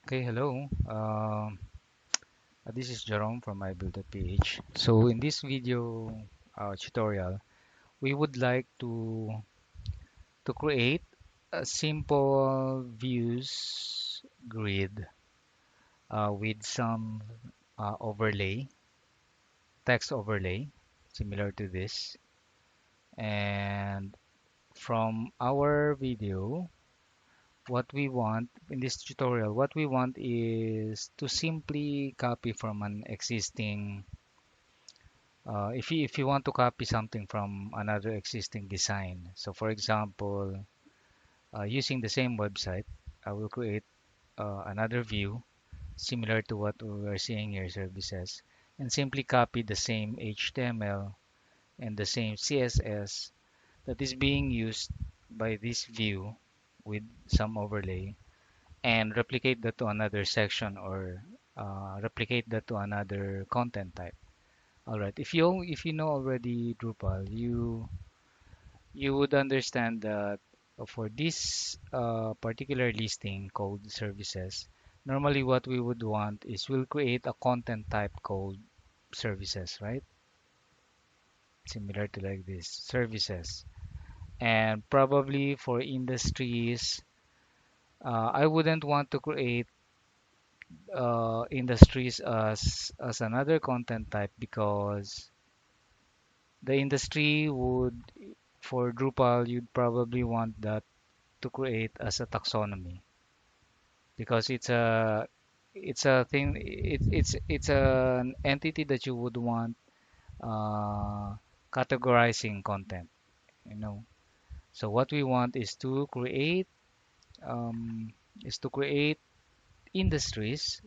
Okay, hello. This is Jerome from ibuild.ph. So in this video tutorial, we would like to create a simple views grid with some overlay, text overlay, similar to this. And from our video, what we want in this tutorial, what we want is to simply copy from an existing if you want to copy something from another existing design. So for example, using the same website, I will create another view similar to what we are seeing here, services, and simply copy the same HTML and the same CSS that is being used by this view with some overlay and replicate that to another section or replicate that to another content type. All right. If you know already Drupal, you would understand that for this particular listing called services, normally what we would want is we'll create a content type called services, right? Similar to like this, services. And probably for industries, I wouldn't want to create industries as another content type because the industry would for Drupal, you'd probably want that to create as a taxonomy because it's a thing it's an entity that you would want uh, categorizing content, you know. So what we want um, is to create industries.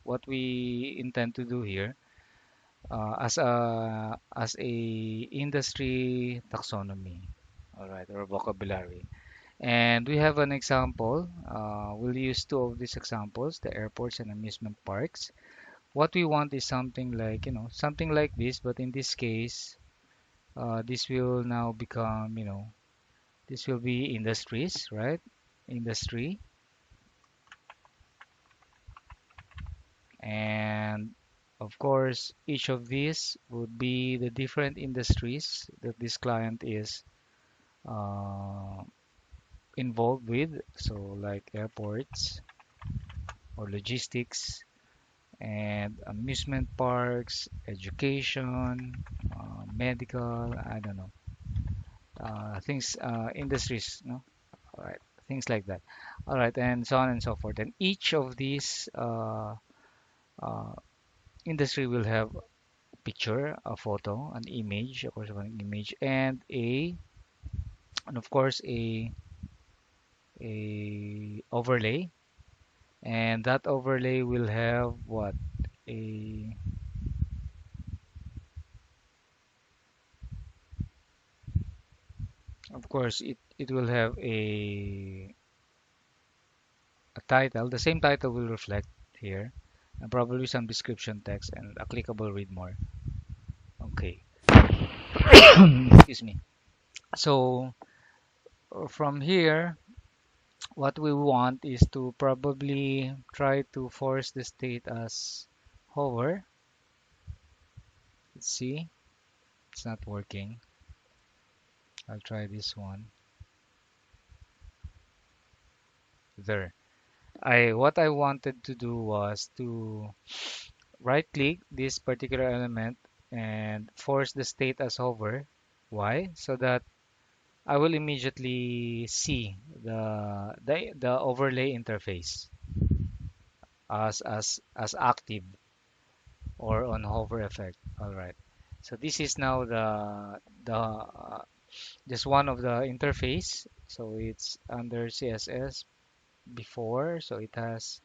What we intend to do here as a industry taxonomy, all right, or vocabulary. And we have an example. We'll use two of these examples, the airports and amusement parks. What we want is something like, something like this, but in this case, this will now become, this will be industries, right? Industry. And of course, each of these would be the different industries that this client is uh, involved with. So like airports or logistics and amusement parks, education, medical, I don't know, things, industries, no? All right, things like that. All right, and so on and so forth. And each of these uh, industry will have a picture, a photo, an image, of course, an image, and of course a overlay, and that overlay will have what a of course it will have a title. The same title will reflect here, and probably some description text and a clickable read more. Okay, excuse me. So from here, what we want is to probably try to force the state as hover. Let's see, it's not working. I'll try this one. There. I What I wanted to do was to right click this particular element and force the state as hover. Why? So that I will immediately see the overlay interface as active or on hover effect. All right. So this is now the just one of the interface. So it's under CSS before. So it has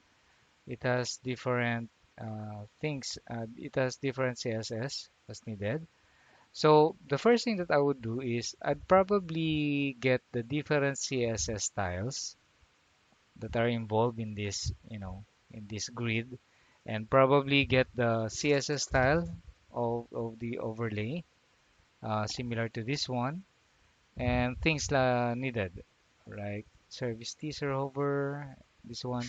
different things. It has different CSS as needed. So the first thing that I would do is I'd probably get the different CSS styles that are involved in this, in this grid, and probably get the CSS style of the overlay, similar to this one, and things needed, like service teaser hover, this one.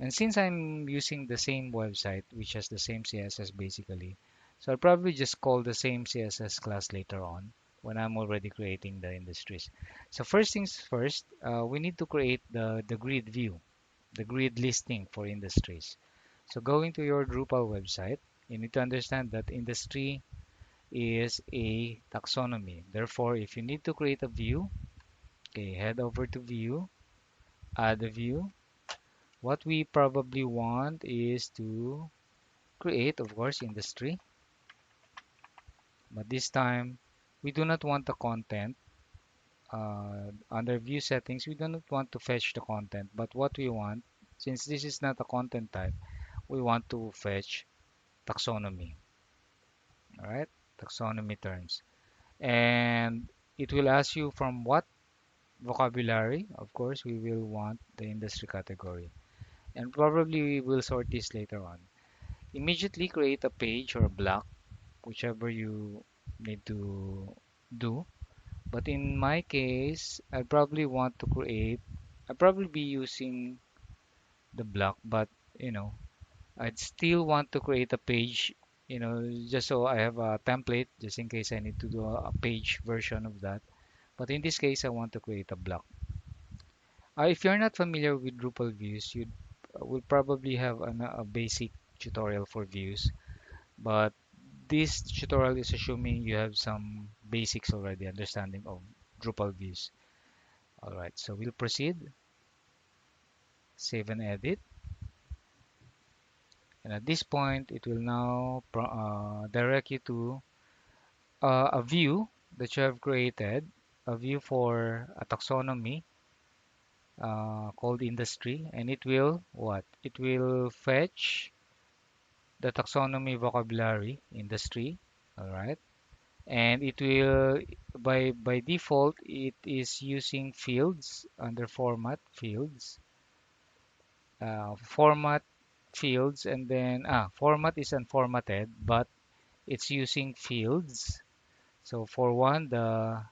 And since I'm using the same website, which has the same CSS basically, so I'll probably just call the same CSS class later on when I'm already creating the industries. So first things first, we need to create the grid view, the grid listing for industries. So going to your Drupal website, you need to understand that industry is a taxonomy. Therefore, if you need to create a view, okay, head over to view, add a view. What we probably want is to create, of course, industry, but this time we do not want the content. Under view settings, we do not want to fetch the content, but what we want, since this is not a content type, we want to fetch taxonomy. All right, taxonomy terms. And it will ask you from what vocabulary. Of course, we will want the industry category. And probably we will sort this later on. Immediately create a page or a block, whichever you need to do. But in my case, I probably want to create, I'll probably be using the block, but you know, I'd still want to create a page, just so I have a template, just in case I need to do a page version of that. But in this case, I want to create a block. If you're not familiar with Drupal views, you will probably have a basic tutorial for views. But this tutorial is assuming you have some basics already, understanding of Drupal views. All right, so we'll proceed, save and edit. And at this point, it will now direct you to a view that you have created, a view for a taxonomy called industry, and it will what? It will fetch the taxonomy vocabulary industry, all right? And it will by default it is using fields under format fields, format fields, and then format is unformatted, but it's using fields. So for one, the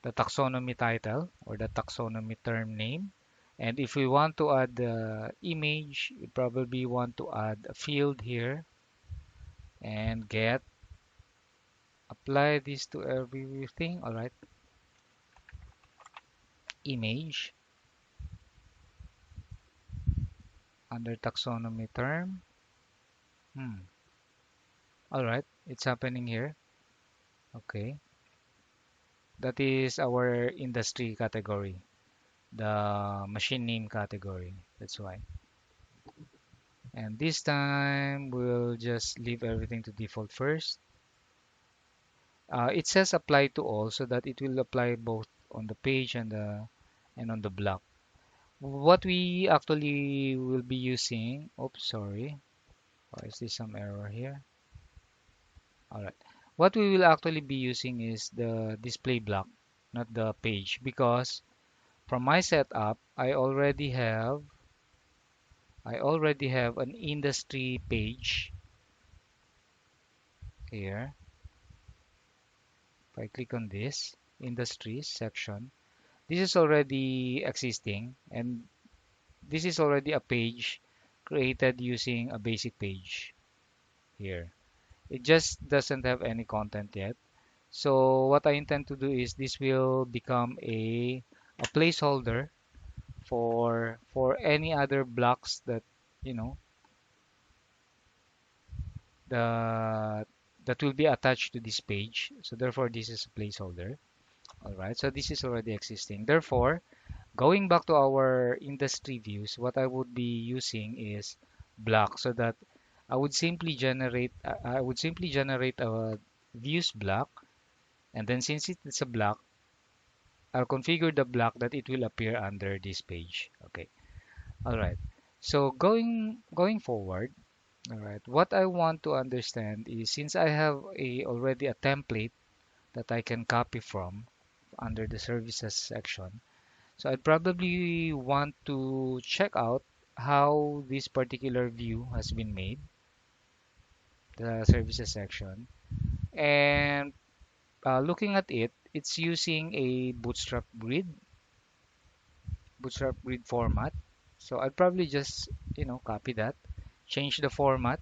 taxonomy title or the taxonomy term name. And if we want to add the image, we probably want to add a field here and get, apply this to everything. All right, image under taxonomy term. All right, it's happening here. Okay, that is our industry category, the machine name category. That's why. And this time we'll just leave everything to default first. It says apply to all so that it will apply both on the page and on the block. What we actually will be using, oops, sorry. Why is there some error here? All right. What we will actually be using is the display block, not the page, because from my setup, I already have an industry page here. If I click on this industries section, this is already existing, and this is already a page created using a basic page here. It just doesn't have any content yet. So what I intend to do is this will become a placeholder for any other blocks that you know the that will be attached to this page. So therefore this is a placeholder. All right, so this is already existing. Therefore, going back to our industry views, what I would be using is block, so that I would simply generate a views block, and then since it's a block, I'll configure the block that it will appear under this page. Okay. All right. So going forward, all right, what I want to understand is, since I have already a template that I can copy from under the services section, so I'd probably want to check out how this particular view has been made, the services section. And looking at it, it's using a Bootstrap grid format. So I'd probably just, copy that, change the format.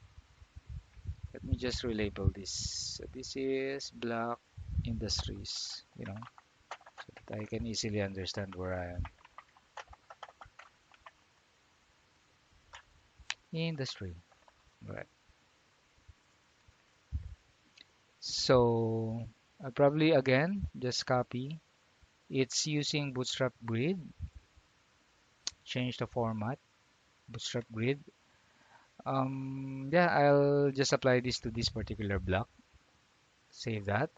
Let me just relabel this. So this is block industries, so that I can easily understand where I am. Industry, right? So I probably again just copy. It's using Bootstrap grid, change the format, Bootstrap grid. Yeah, I'll just apply this to this particular block, save that.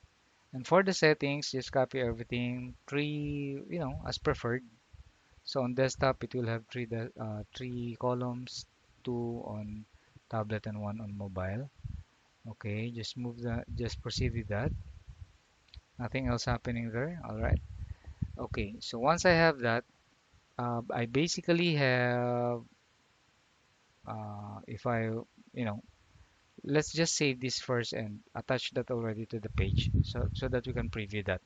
And for the settings, just copy everything, three, as preferred. So on desktop, it will have three columns, two on tablet and one on mobile. Okay, just proceed with that. Nothing else happening there. All right. Okay, so once I have that, I basically have, if I, you know, let's just save this first and attach that already to the page so that we can preview that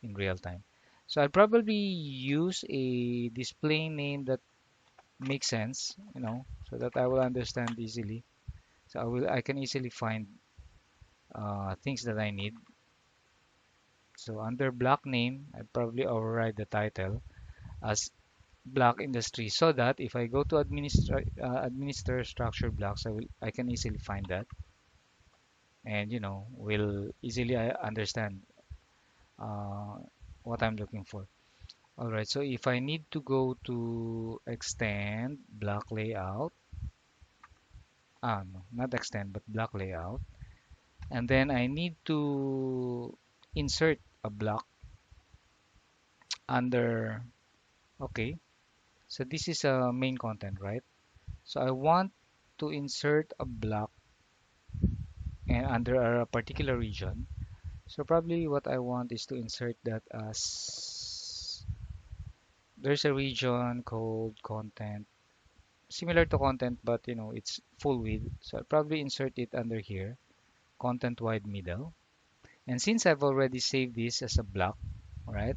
in real time. So I'll probably use a display name that makes sense, so that I will understand easily. So I can easily find things that I need. So under block name, I probably override the title as block industry so that if I go to administer structured blocks, I can easily find that and will easily understand uh, what I'm looking for. All right, so if I need to go to extend block layout, no, not extend, but block layout, and then I need to insert a block under, okay, so this is a main content, right? So I want to insert a block and under a particular region. So probably what I want is to insert that as there's a region called content, similar to content, but it's full width. So I'll probably insert it under here, content wide middle. And since I've already saved this as a block, right?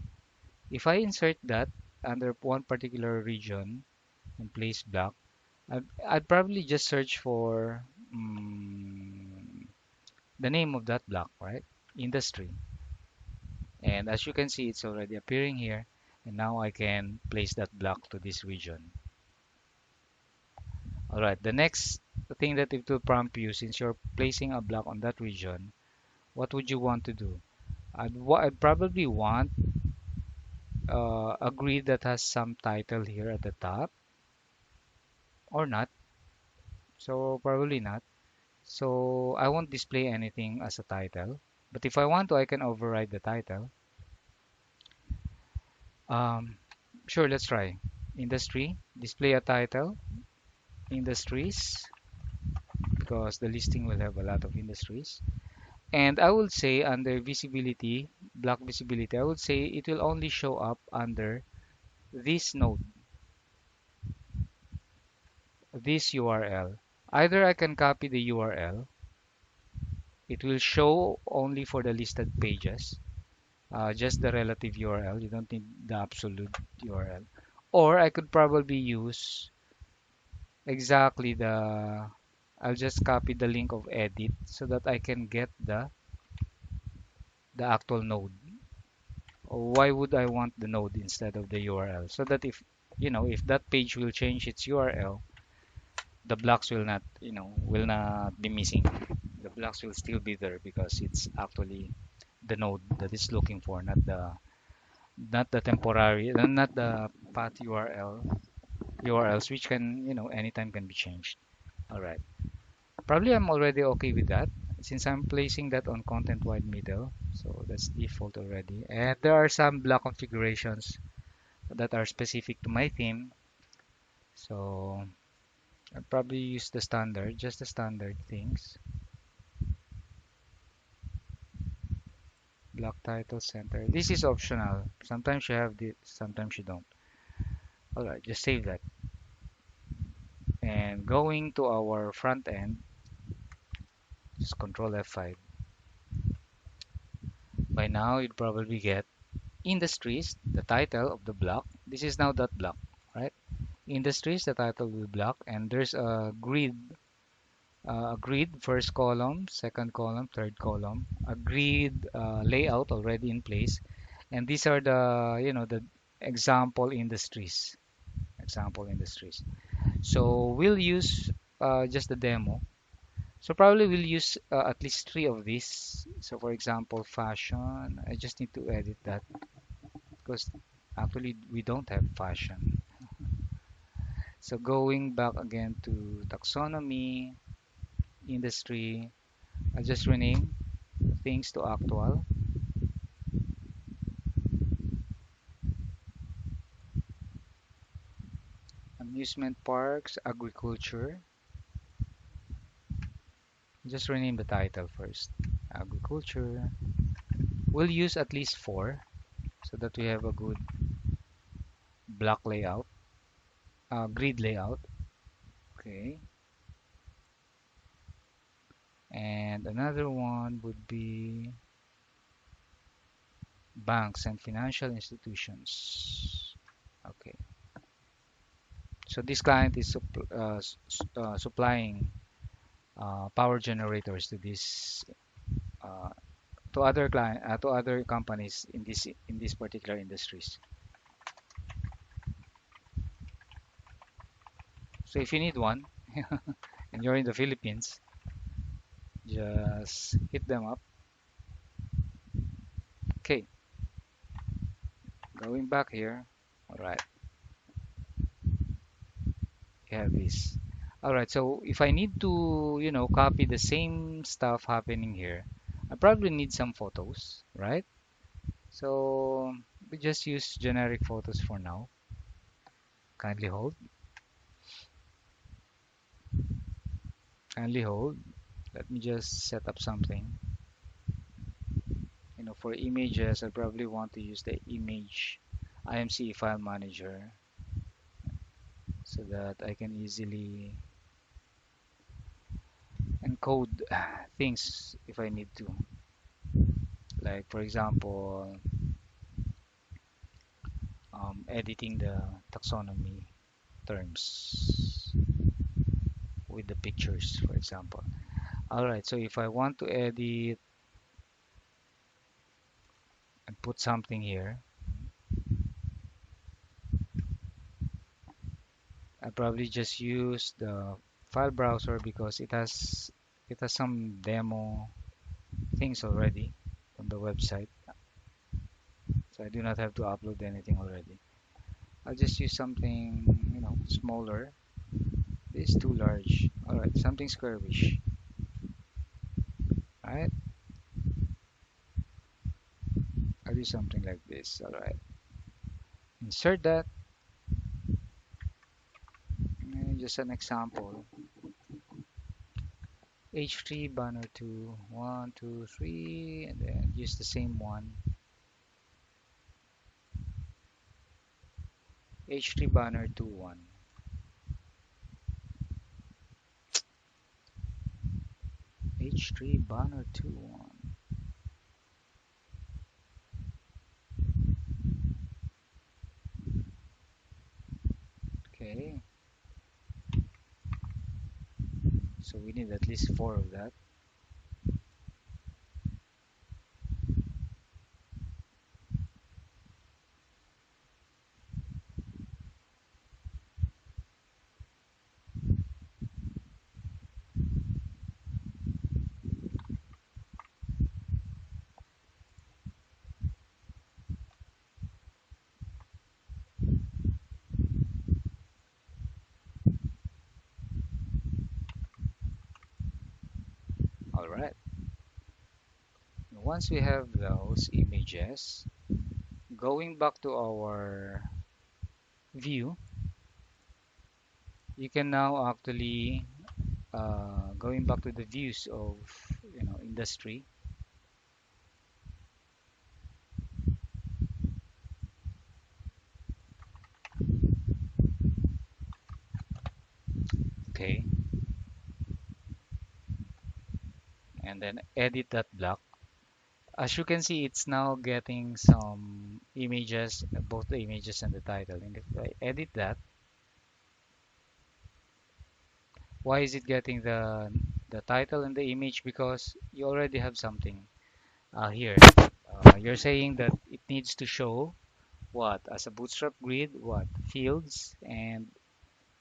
If I insert that under one particular region and place block, I'd probably just search for the name of that block, right? Industry. And as you can see, it's already appearing here. And now I can place that block to this region. All right, the next thing that it will prompt you, since you're placing a block on that region, what would you want to do? I'd probably want a grid that has some title here at the top or not. So probably not. So I won't display anything as a title. But if I want to, I can override the title. Um, sure, let's try. Industry, display a title, industries, because the listing will have a lot of industries. And I would say under visibility, block visibility, I would say it will only show up under this node, this URL. Either I can copy the URL, it will show only for the listed pages, just the relative URL, you don't need the absolute URL. Or I could probably use exactly I'll just copy the link of edit so that I can get the actual node. Why would I want the node instead of the URL? So that if that page will change its URL, the blocks will not be missing. The blocks will still be there because it's actually the node that it's looking for, not the temporary, not the path URLs, which can, anytime can be changed. All right. Probably I'm already okay with that since I'm placing that on content wide middle. So that's default already. And there are some block configurations that are specific to my theme. So I'll probably use just the standard things. Block title center. This is optional. Sometimes you have this, sometimes you don't. All right, just save that. And going to our front end, just Control F5. By now, you'd probably get industries, the title of the block. This is now that block, right? Industries, the title will be black, and there's a grid, first column, second column, third column, a grid layout already in place, and these are the the example industries, example industries. So we'll use just the demo. So probably we'll use at least three of these. So for example, fashion. I just need to edit that because actually we don't have fashion. So going back again to taxonomy, industry, I just rename things to actual. Amusement parks, agriculture. Just rename the title first. Agriculture. We'll use at least four so that we have a good block layout, grid layout. Okay. And another one would be banks and financial institutions. Okay. So this client is supplying power generators to this uh, to other companies in these particular industries. So if you need one and you're in the Philippines, just hit them up. Okay, going back here. All right, you have this. All right, so if I need to, copy the same stuff happening here, I probably need some photos, right? So we just use generic photos for now. Kindly hold, kindly hold. Let me just set up something. For images, I probably want to use the image IMC file manager so that I can easily encode things if I need to. Like for example, editing the taxonomy terms with the pictures, for example. Alright, so if I want to edit and put something here, I probably just use the file browser because it has some demo things already from the website. So I do not have to upload anything already. I'll just use something, smaller. This is too large. Alright, something squarish. Alright, I'll do something like this. Alright, insert that. And just an example. H3 banner 2, 1, 2, 3, and then use the same one. H3 banner 2, 1. H3 banner 2, 1. Okay, so we need at least 4 of that. Alright, once we have those images, going back to our view, you can now actually going back to the views of industry. Okay, and then edit that block. As you can see, it's now getting some images, both the images and the title. And if I edit that, Why is it getting the title and the image? Because you already have something here. You're saying that it needs to show what as a Bootstrap grid, what fields and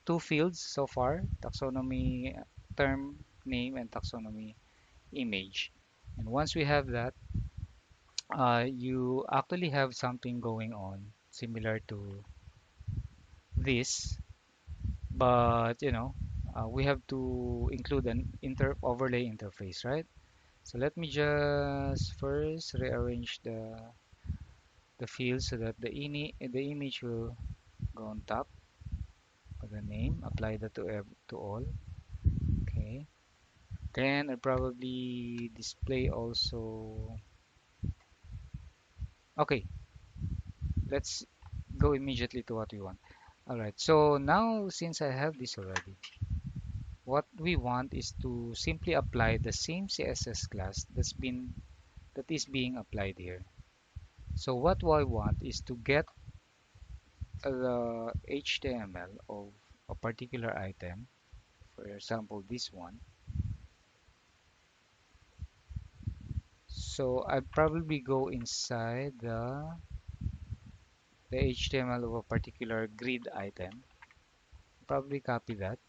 two fields so far: taxonomy term name and taxonomy image. And once we have that, you actually have something going on similar to this, but we have to include an inter overlay interface, right? So let me just first rearrange the fields so that the image will go on top of the name. Apply that to all. Okay. Then I'll probably display also. Okay, let's go immediately to what we want. All right. So now since I have this already, what we want is to simply apply the same CSS class that is being applied here. So what I want is to get the HTML of a particular item, for example, this one. So I probably go inside the HTML of a particular grid item. Probably copy that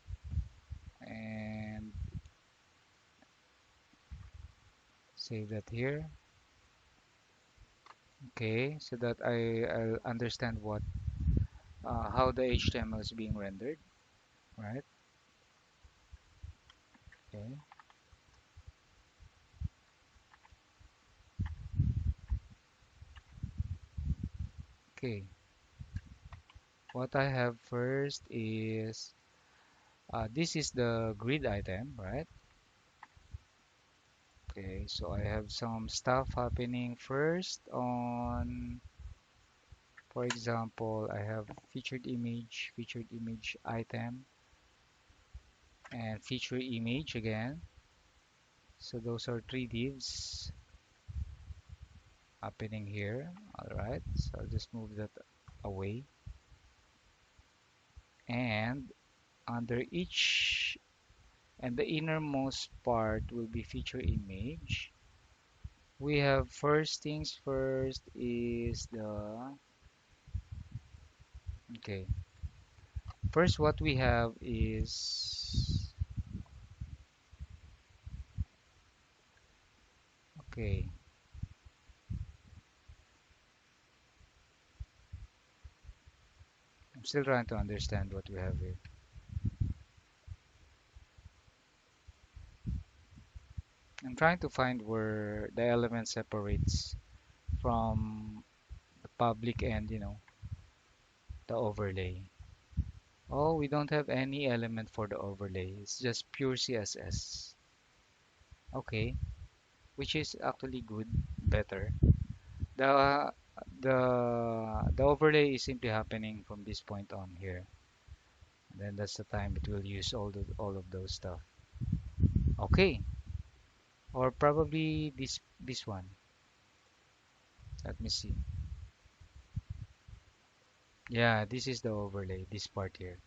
and save that here. Okay, so that I'll understand what how the HTML is being rendered, right? Okay, okay. What I have first is this is the grid item, right? Okay, so I have some stuff happening first on, for example, I have featured image item, and feature image again. So those are three divs happening here. All right, so I'll just move that away. And under each, and the innermost part will be feature image. We have first things first is okay. First, what we have is, okay, I'm still trying to understand what we have here. I'm trying to find where the element separates from the public and, the overlay. Oh, we don't have any element for the overlay. It's just pure CSS. Okay, which is actually good, better. The the overlay is simply happening from this point on here. And then that's the time it will use all of those stuff. Okay, or probably this one. Let me see. Yeah, this is the overlay, this part here.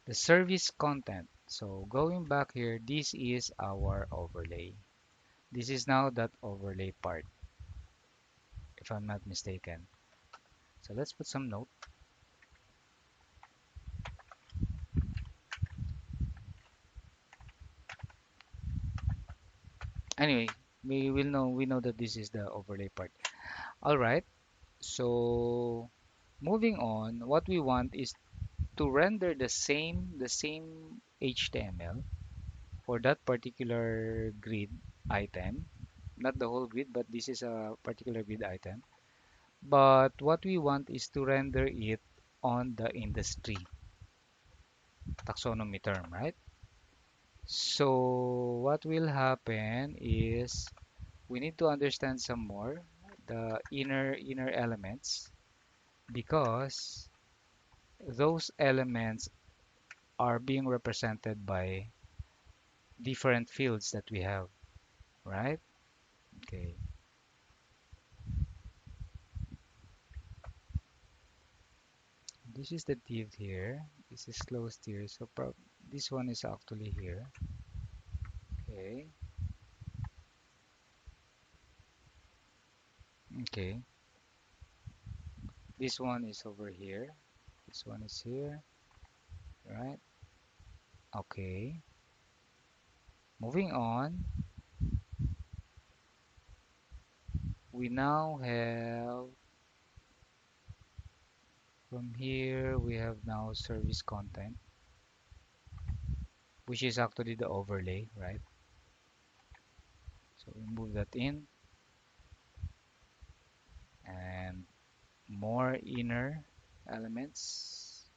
The service content. So going back here, this is our overlay. This is now that overlay part, if I'm not mistaken. So let's put some note. Anyway, we know that this is the overlay part. All right. So moving on, what we want is to render the same HTML for that particular grid item. Not the whole grid, but this is a particular grid item. But what we want is to render it on the industry taxonomy term, right? So what will happen is we need to understand some more the inner elements, because those elements are being represented by different fields that we have, right? Okay, this is the div here. This is closed here, so this one is actually here. Okay. Okay. This one is over here. This one is here, right? Okay. Moving on, we now have from here we have now service content, which is actually the overlay, right? So we move that in and more inner elements.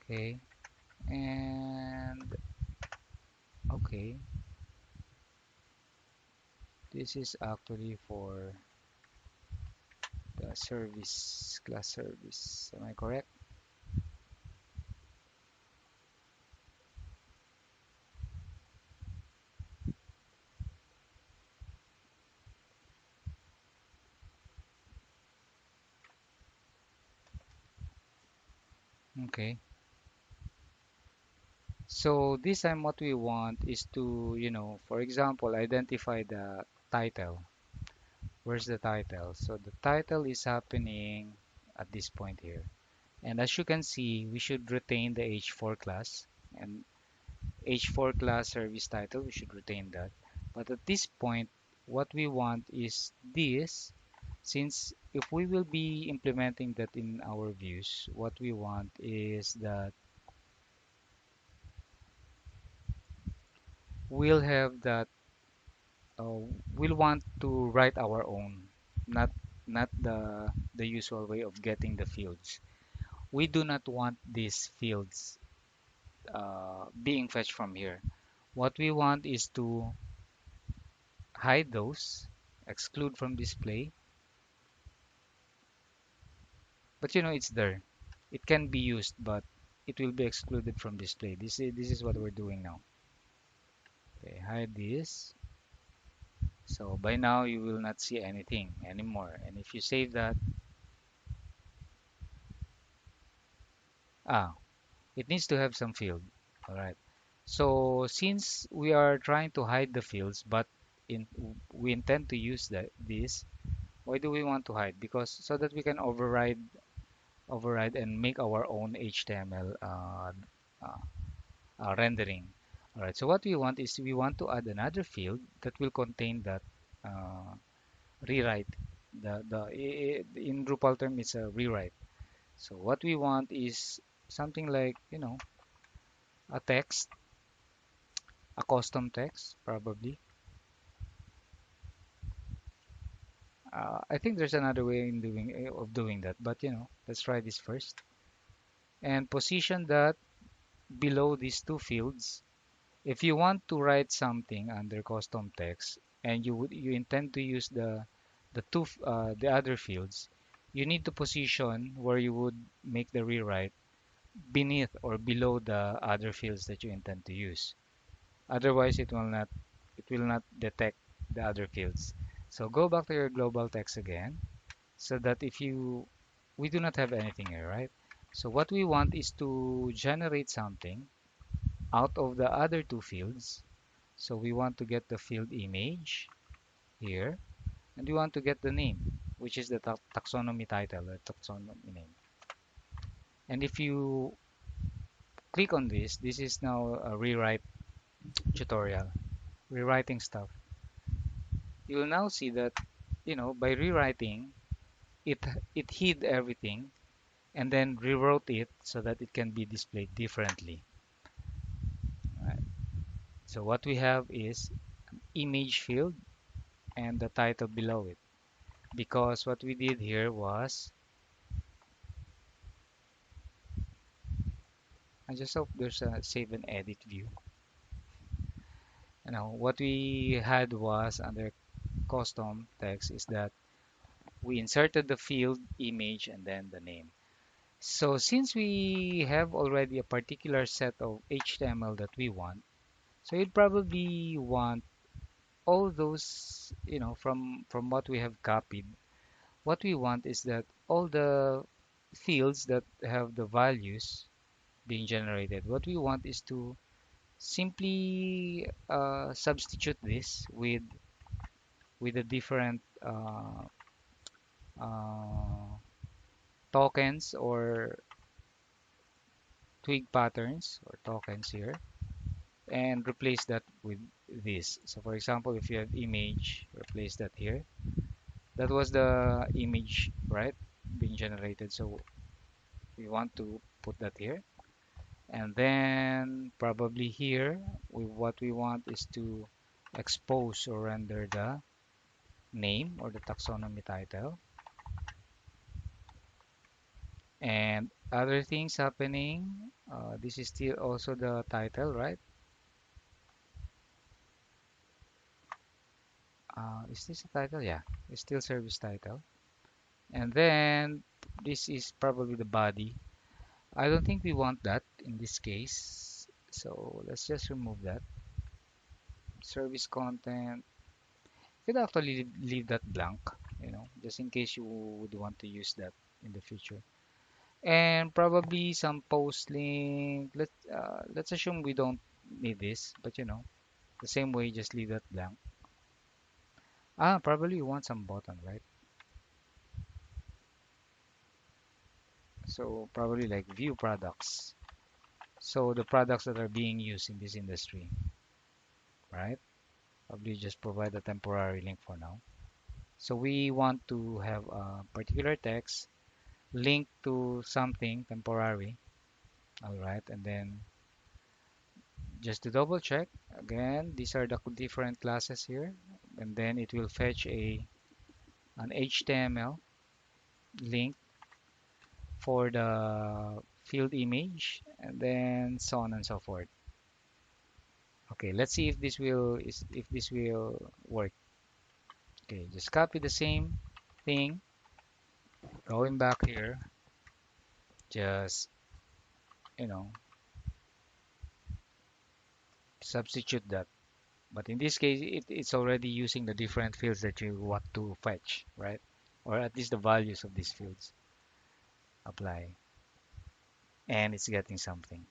Okay. And okay, this is actually for the service class service. Am I correct? Okay. So this time what we want is to, for example, identify the title. Where's the title? So the title is happening at this point here. And as you can see, we should retain the h4 class and h4 class service title, we should retain that. But at this point, what we want is this, since if we will be implementing that in our views, what we want is that we'll have that uh, we'll want to write our own, not the usual way of getting the fields. We do not want these fields being fetched from here. What we want is to hide those, exclude from display, but it's there. It can be used, but it will be excluded from display. This is what we're doing now. Okay, hide this. So by now you will not see anything anymore. And if you save that, ah, it needs to have some field. All right. So since we are trying to hide the fields, but in we intend to use this, why do we want to hide? Because so that we can override and make our own HTML uh, rendering. All right. So what we want is we want to add another field that will contain that uh, rewrite. In Drupal term, it's a rewrite. So what we want is something like a text, a custom text probably. I think there's another way of doing that, but let's try this first and position that below these two fields. If you want to write something under custom text and you intend to use the other fields, you need to position where you would make the rewrite beneath or below the other fields that you intend to use. Otherwise, it will not detect the other fields. So go back to your global text again, so that if you we do not have anything here, right? So what we want is to generate something out of the other two fields. So we want to get the field image here, and we want to get the name, which is the taxonomy title or taxonomy name. And if you click on this is now a rewrite tutorial, rewriting stuff. You will now see that, by rewriting, it it hid everything and then rewrote it so that it can be displayed differently. Right. So what we have is image field and the title below it. Because what we did here was, I just hope there's a save and edit view. What we had was under custom text is that we inserted the field image and then the name. So since we have already a particular set of HTML that we want, so you'd probably want all those, from what we have copied. What we want is that all the fields that have the values being generated, what we want is to simply substitute this with a different uh, tokens or twig patterns or tokens here, and replace that with this. So for example, if you have image, replace that here. That was the image, right, being generated. So we want to put that here. And then probably here, what we want is to expose or render the name or the taxonomy title. And other things happening, this is still also the title, right? Is this a title? Yeah, it's still service title. And then this is probably the body. I don't think we want that in this case. So let's just remove that. Service content. You could actually leave that blank, just in case you would want to use that in the future. And probably some post link. Let's assume we don't need this, but the same way, just leave that blank. Probably you want some button, right? So probably like view products. So the products that are being used in this industry, right? Probably just provide a temporary link for now. So we want to have a particular text linked to something temporary. All right, and then just to double check, again, these are the different classes here, and then it will fetch an HTML link for the field image, and then so on and so forth. Okay, let's see if this will work. Okay, just copy the same thing, going back here, just you know substitute that. But in this case, it's already using the different fields that you want to fetch, right? Or at least the values of these fields. Apply. And it's getting something.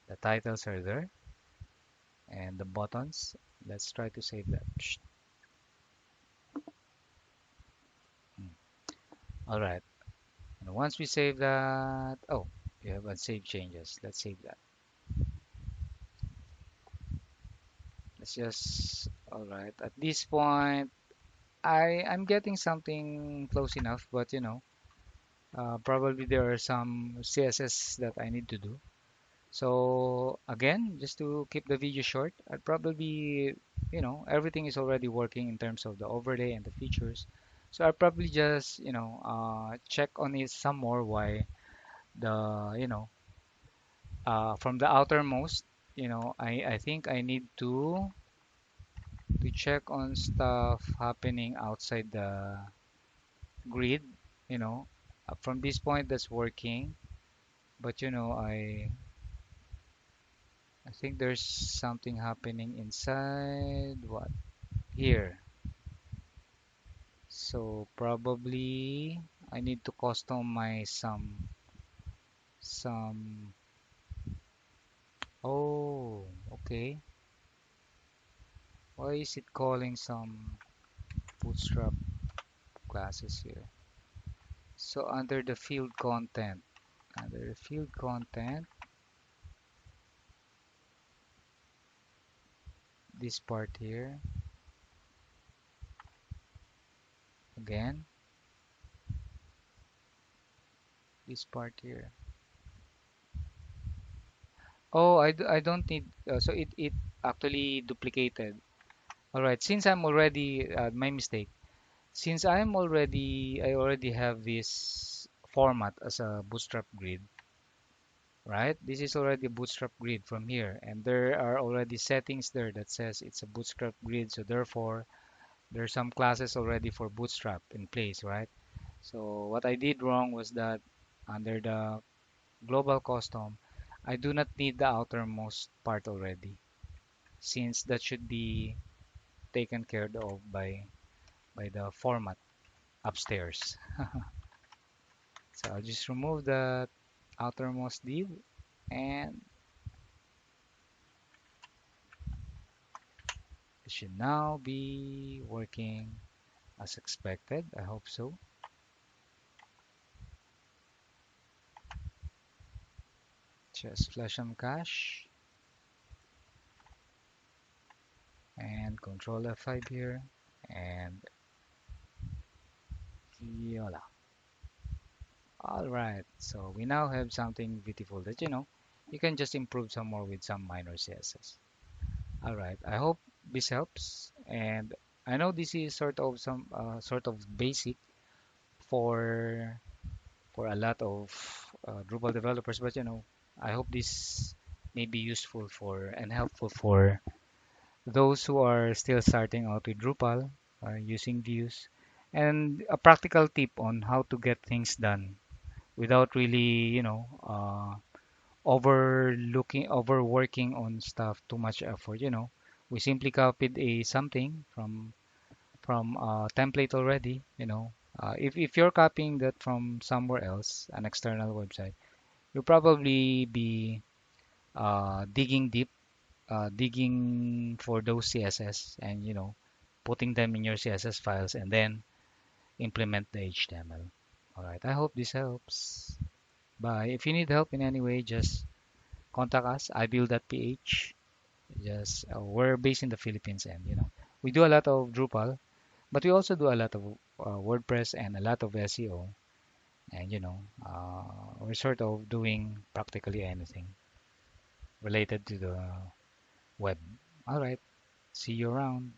The titles are there. And the buttons. Let's try to save that. All right. And once we save that, oh, we have unsaved changes. Let's save that. Let's just, all right. At this point, I'm getting something close enough, but probably there are some CSS that I need to do. So again, just to keep the video short, I'd probably, everything is already working in terms of the overlay and the features. So I'll probably just, check on it some more why from the outermost, I think I need to check on stuff happening outside the grid, you know. From this point that's working, but I think there's something happening inside what here. So probably I need to customize some oh, okay. Why is it calling some Bootstrap classes here? So under the field content, this part here, again, this part here. Oh, I don't need, so it actually duplicated. All right, since I'm already, my mistake. Since I already have this format as a Bootstrap grid, right? This is already a Bootstrap grid from here, and there are already settings there that says it's a Bootstrap grid, so therefore there's some classes already for Bootstrap in place, right? So what I did wrong was that under the global custom, I do not need the outermost part already, since that should be taken care of by the format upstairs. So I'll just remove the outermost div, and it should now be working as expected. I hope so. Just flash some cache and Control F5 here, and voila. All right, so we now have something beautiful that you can just improve some more with some minor CSS. All right, I hope this helps, and I know this is sort of some sort of basic for a lot of Drupal developers, but I hope this may be useful for and helpful for those who are still starting out with Drupal using views, and a practical tip on how to get things done without really, overworking on stuff, too much effort. We simply copied a something from a template already. If you're copying that from somewhere else, an external website, you'll probably be digging deep, digging for those CSS, and putting them in your CSS files, and then implement the HTML. All right, I hope this helps. Bye. If you need help in any way, just contact us, ibuild.ph. Just we're based in the Philippines, and we do a lot of Drupal, but we also do a lot of WordPress and a lot of SEO, and we're sort of doing practically anything related to the web. All right, see you around.